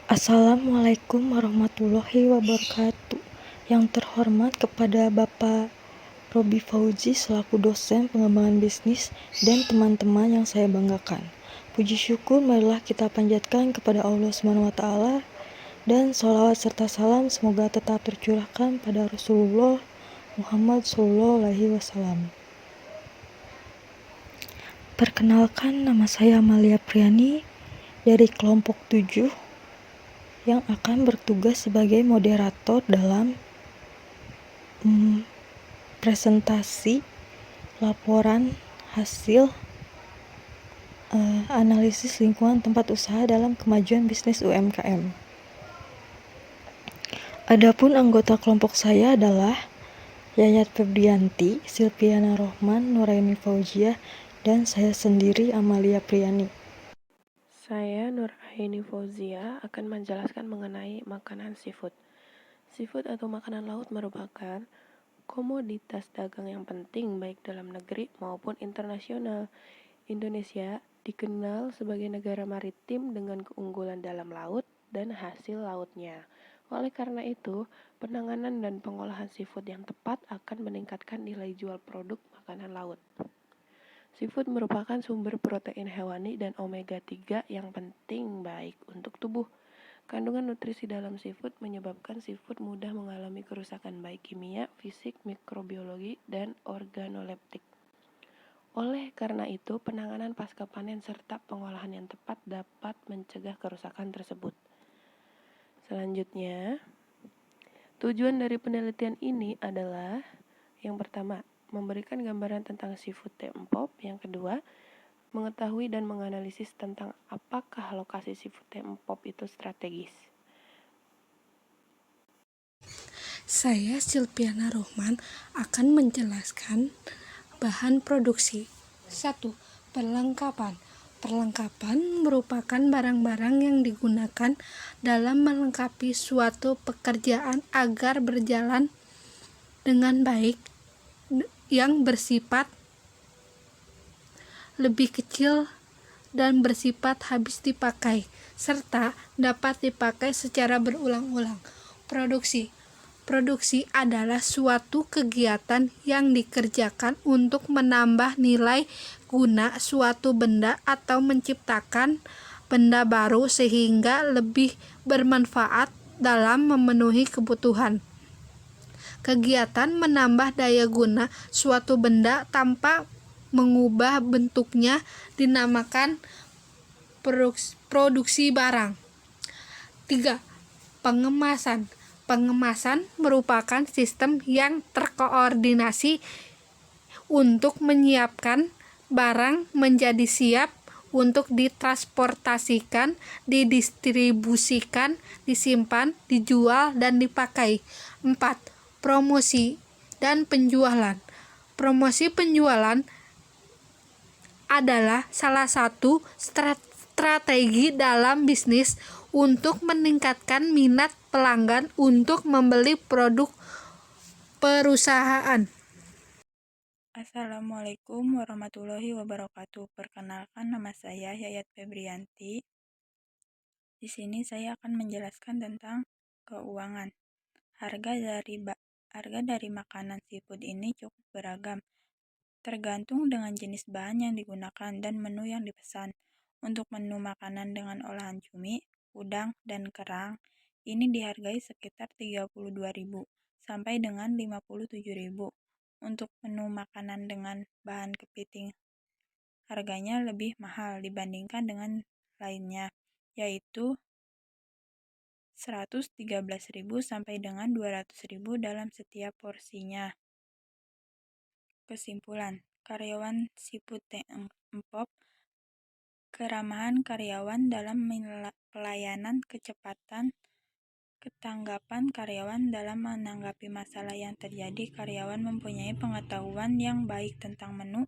Assalamualaikum warahmatullahi wabarakatuh. Yang terhormat kepada Bapak Robi Fauzi selaku dosen pengembangan bisnis dan teman-teman yang saya banggakan. Puji syukur marilah kita panjatkan kepada Allah SWT dan sholawat serta salam semoga tetap tercurahkan pada Rasulullah Muhammad SAW. Perkenalkan, nama saya Amalia Priani dari kelompok 7 yang akan bertugas sebagai moderator dalam presentasi laporan hasil analisis lingkungan tempat usaha dalam kemajuan bisnis UMKM. Adapun anggota kelompok saya adalah Yayat Febrianti, Silviana Rohman, Nuraini Fauziah, dan saya sendiri Amalia Priani. Saya Nuraini Fauziah akan menjelaskan mengenai makanan seafood. Seafood atau makanan laut merupakan komoditas dagang yang penting baik dalam negeri maupun internasional. Indonesia dikenal sebagai negara maritim dengan keunggulan dalam laut dan hasil lautnya. Oleh karena itu, penanganan dan pengolahan seafood yang tepat akan meningkatkan nilai jual produk makanan laut. Seafood merupakan sumber protein hewani dan omega 3 yang penting baik untuk tubuh. Kandungan nutrisi dalam seafood menyebabkan seafood mudah mengalami kerusakan baik kimia, fisik, mikrobiologi, dan organoleptik. Oleh karena itu, penanganan pasca panen serta pengolahan yang tepat dapat mencegah kerusakan tersebut. Selanjutnya, tujuan dari penelitian ini adalah yang pertama, memberikan gambaran tentang seafood tempop. Yang kedua, mengetahui dan menganalisis tentang apakah lokasi seafood tempop itu strategis. Saya Silviana Rohman akan menjelaskan bahan produksi. 1. Perlengkapan. Perlengkapan merupakan barang-barang yang digunakan dalam melengkapi suatu pekerjaan agar berjalan dengan baik, yang bersifat lebih kecil dan bersifat habis dipakai, serta dapat dipakai secara berulang-ulang. Produksi adalah suatu kegiatan yang dikerjakan untuk menambah nilai guna suatu benda atau menciptakan benda baru sehingga lebih bermanfaat dalam memenuhi kebutuhan. Kegiatan menambah daya guna suatu benda tanpa mengubah bentuknya dinamakan produksi barang. 3. Pengemasan. Pengemasan merupakan sistem yang terkoordinasi untuk menyiapkan barang menjadi siap untuk ditransportasikan, didistribusikan, disimpan, dijual, dan dipakai. 4. Promosi dan penjualan. Promosi penjualan adalah salah satu strategi dalam bisnis untuk meningkatkan minat pelanggan untuk membeli produk perusahaan. Assalamualaikum warahmatullahi wabarakatuh. Perkenalkan, nama saya Yayat Febrianti. Di sini saya akan menjelaskan tentang keuangan. Harga dari makanan seafood ini cukup beragam, tergantung dengan jenis bahan yang digunakan dan menu yang dipesan. Untuk menu makanan dengan olahan cumi, udang, dan kerang, ini dihargai sekitar 32.000 sampai dengan 57.000. Untuk menu makanan dengan bahan kepiting, harganya lebih mahal dibandingkan dengan lainnya, yaitu 113.000 sampai dengan 200.000 dalam setiap porsinya. Kesimpulan, karyawan seafood tempop, keramahan karyawan dalam pelayanan, kecepatan ketanggapan karyawan dalam menanggapi masalah yang terjadi, karyawan mempunyai pengetahuan yang baik tentang menu,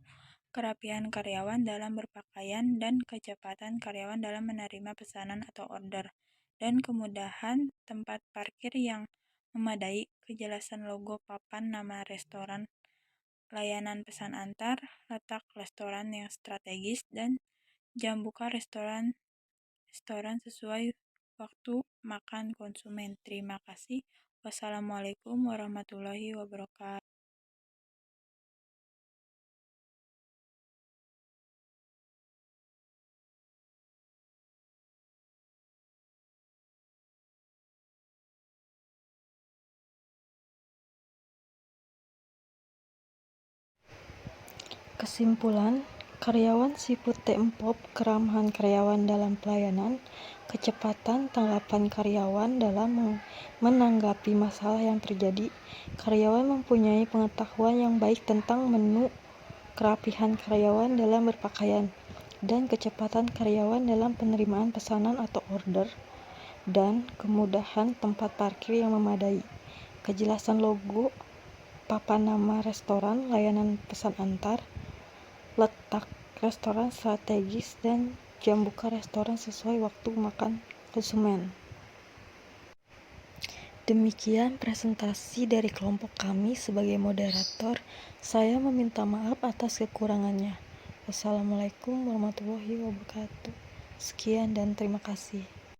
kerapihan karyawan dalam berpakaian, dan kecepatan karyawan dalam menerima pesanan atau order, dan kemudahan tempat parkir yang memadai, kejelasan logo papan nama restoran, layanan pesan antar, letak restoran yang strategis, dan jam buka restoran sesuai waktu makan konsumen. Terima kasih. Wassalamualaikum warahmatullahi wabarakatuh. Kesimpulan, karyawan seafood T-Empop, keramahan karyawan dalam pelayanan, kecepatan tanggapan karyawan dalam menanggapi masalah yang terjadi, karyawan mempunyai pengetahuan yang baik tentang menu, kerapihan karyawan dalam berpakaian, dan kecepatan karyawan dalam penerimaan pesanan atau order, dan kemudahan tempat parkir yang memadai, kejelasan logo, papan nama restoran, layanan pesan antar, letak restoran strategis, dan jam buka restoran sesuai waktu makan konsumen. Demikian presentasi dari kelompok kami sebagai moderator. Saya meminta maaf atas kekurangannya. Wassalamualaikum warahmatullahi wabarakatuh. Sekian dan terima kasih.